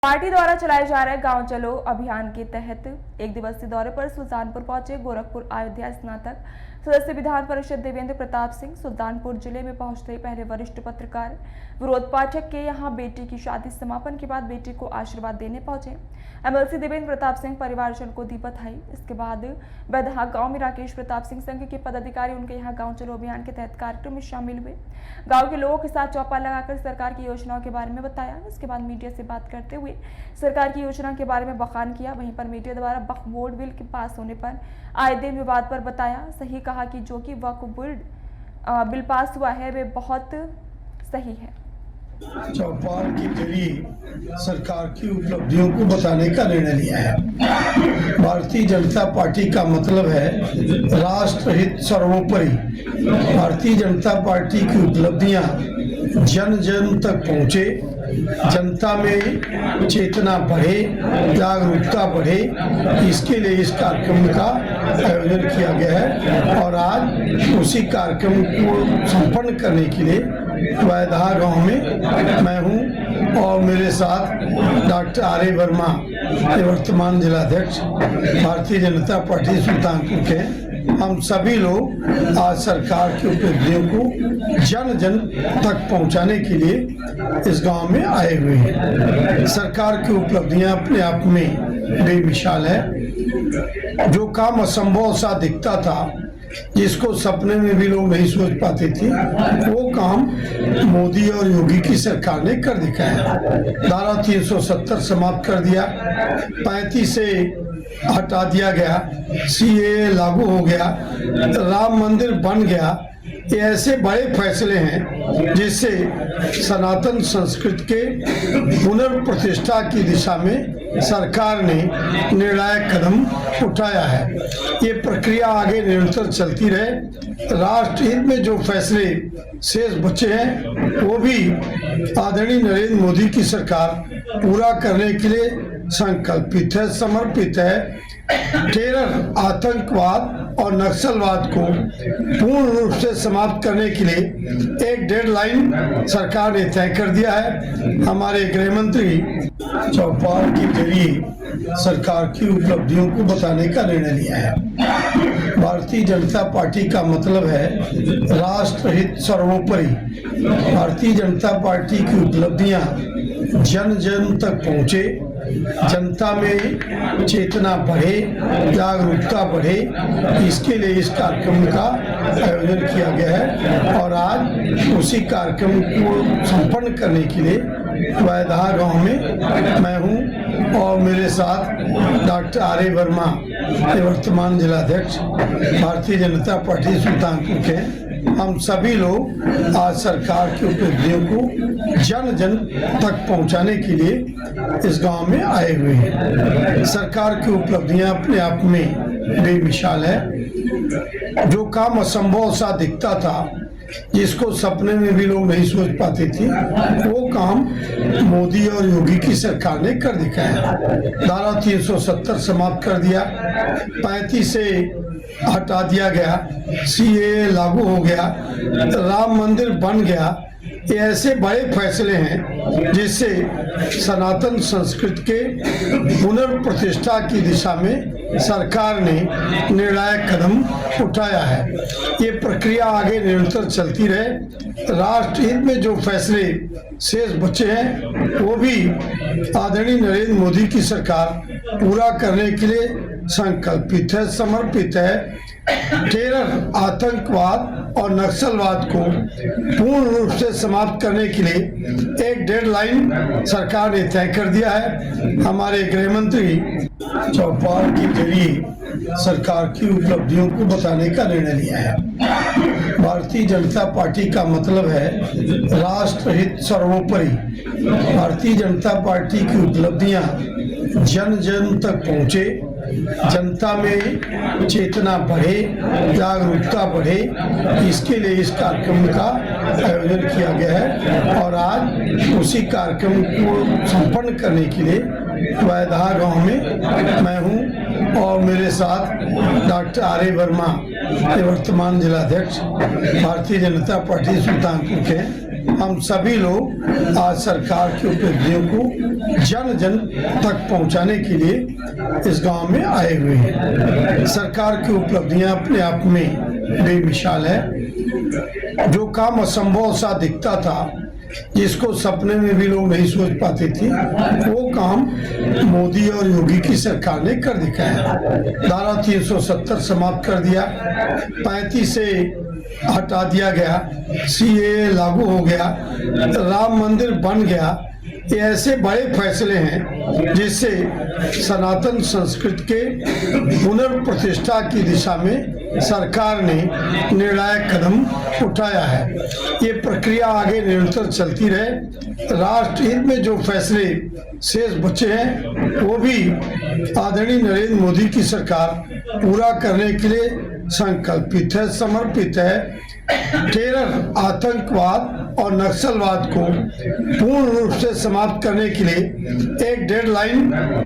Party द्वारा चलाए जा रहे गांव चलो अभियान के तहत एक दिवसीय दौरे पर सुल्तानपुर पहुंचे गोरखपुर अयोध्या स्नातक सदस्य विधान परिषद देवेंद्र प्रताप सिंह। सुल्तानपुर जिले में पहुंचते ही पहले वरिष्ठ पत्रकार विनोद पाठक के यहां बेटी की शादी समापन के बाद बेटी को आशीर्वाद देने पहुंचे। एमएलसी देवेंद्र प्रताप सिंह परिवारजन को दी बधाई। इसके बाद बैदहा गांव में राकेश प्रताप सिंह संघ के पदाधिकारी उनके यहाँ गांव चलो अभियान के तहत कार्यक्रम में शामिल हुए। गांव के लोगों के साथ चौपाल लगाकर सरकार की योजनाओं के बारे में बताया। इसके बाद मीडिया से बात करते हुए सरकार की योजना के बारे में बखान किया। वहीं पर मीडिया द्वारा वक्फ बोर्ड बिल के पास होने पर आए दिन विवाद पर बताया। सही कहा कि जो कि वक्फ बोर्ड बिल पास हुआ है वे बहुत सही है। चौपाल के जरिए सरकार की उपलब्धियों को बताने का निर्णय लिया है। भारतीय जनता पार्टी का मतलब है राष्ट्र हित सर्वोपरि। भारतीय जनता पार्टी की उपलब्धियां जन जन तक पहुंचे, जनता में चेतना बढ़े, जागरूकता बढ़े, इसके लिए इस कार्यक्रम का आयोजन किया गया है। और आज उसी कार्यक्रम को संपन्न करने के लिए बैदहा गांव में मैं हूं और मेरे साथ डॉक्टर आर्य वर्मा वर्तमान जिलाध्यक्ष भारतीय जनता पार्टी सुल्तानपुर के। हम सभी लोग आज सरकार की उपलब्धियों को जन जन तक पहुंचाने के लिए इस गांव में आए हुए हैं। सरकार की उपलब्धियां अपने आप में बेमिसाल है। जो काम असंभव सा दिखता था, जिसको सपने में भी लोग नहीं सोच पाते थे, वो काम मोदी और योगी की सरकार ने कर दिखाया। धारा 370 समाप्त कर दिया, 35 से हटा दिया गया, सीएए लागू हो गया, राम मंदिर बन गया। ये ऐसे बड़े फैसले हैं जिससे सनातन संस्कृति के पुनर्प्रतिष्ठा की दिशा में सरकार ने निर्णायक कदम उठाया है। ये प्रक्रिया आगे निरंतर चलती रहे। राष्ट्र हित में जो फैसले शेष बचे हैं वो भी आदरणीय नरेंद्र मोदी की सरकार पूरा करने के लिए संकल्पित है, समर्पित है। टेरर, आतंकवाद और नक्सलवाद को पूर्ण रूप से समाप्त करने के लिए एक डेडलाइन सरकार ने तय कर दिया है। हमारे गृह मंत्री चौपाल के जरिए सरकार की उपलब्धियों को बताने का निर्णय लिया है। भारतीय जनता पार्टी का मतलब है राष्ट्र हित सर्वोपरि। भारतीय जनता पार्टी की उपलब्धियां जन जन तक पहुंचे, जनता में चेतना बढ़े, जागरूकता बढ़े, इसके लिए इस कार्यक्रम का आयोजन किया गया है। और आज उसी कार्यक्रम को संपन्न करने के लिए बैदहा गांव में मैं हूं और मेरे साथ डॉक्टर आर्य वर्मा वर्तमान जिलाध्यक्ष भारतीय जनता पार्टी सुल्तानपुर के। हम सभी लोग आज सरकार की उपलब्धियों को जन जन तक पहुंचाने के लिए इस गांव में आए हुए हैं। सरकार की उपलब्धियां अपने आप में बेमिसाल है। जो काम असंभव सा दिखता था, जिसको सपने में भी लोग नहीं सोच पाते थे, वो काम मोदी और योगी की सरकार ने कर दिखाया। धारा 370 समाप्त कर दिया, 35 से हटा दिया गया, सीएए लागू हो गया, राम मंदिर बन गया। ये ऐसे बड़े फैसले हैं जिससे सनातन संस्कृति के पुनर्प्रतिष्ठा की दिशा में सरकार ने निर्णायक कदम उठाया है। ये प्रक्रिया आगे निरंतर चलती रहे। राष्ट्र हित में जो फैसले शेष बचे हैं वो भी आदरणीय नरेंद्र मोदी की सरकार पूरा करने के लिए संकल्पित है, समर्पित है। टेरर, आतंकवाद और नक्सलवाद को पूर्ण रूप से समाप्त करने के लिए एक डेडलाइन सरकार ने तय कर दिया है। हमारे गृह मंत्री चौपाल के जरिए सरकार की उपलब्धियों को बताने का निर्णय लिया है। भारतीय जनता पार्टी का मतलब है राष्ट्र हित सर्वोपरि। भारतीय जनता पार्टी की उपलब्धियां जन जन तक पहुंचे, जनता में चेतना बढ़े, जागरूकता बढ़े, इसके लिए इस कार्यक्रम का आयोजन किया गया है। और आज उसी कार्यक्रम को संपन्न करने के लिए बैदहा गांव में मैं हूं और मेरे साथ डॉक्टर आर्य वर्मा वर्तमान जिलाध्यक्ष भारतीय जनता पार्टी सुल्तानपुर के। हम सभी लोग आज सरकार की उपलब्धियों को जन जन तक पहुंचाने के लिए इस गांव में आए हुए हैं। सरकार की उपलब्धियां अपने आप में बेमिसाल है। जो काम असंभव सा दिखता था, जिसको सपने में भी लोग नहीं सोच पाते थे, वो काम मोदी और योगी की सरकार ने कर दिखाया। धारा 370 समाप्त कर दिया, 35 से हटा दिया गया, सीएए लागू हो गया, राम मंदिर बन गया। ये ऐसे बड़े फैसले हैं जिससे सनातन संस्कृति के पुनर्प्रतिष्ठा की दिशा में सरकार ने निर्णायक कदम उठाया है। ये प्रक्रिया आगे निरंतर चलती रहे। राष्ट्र हित में जो फैसले शेष बचे हैं वो भी आदरणीय नरेंद्र मोदी की सरकार पूरा करने के लिए संकल्पित है, समर्पित है। टेरर, आतंकवाद और नक्सलवाद को पूर्ण रूप से समाप्त करने के लिए एक डेडलाइन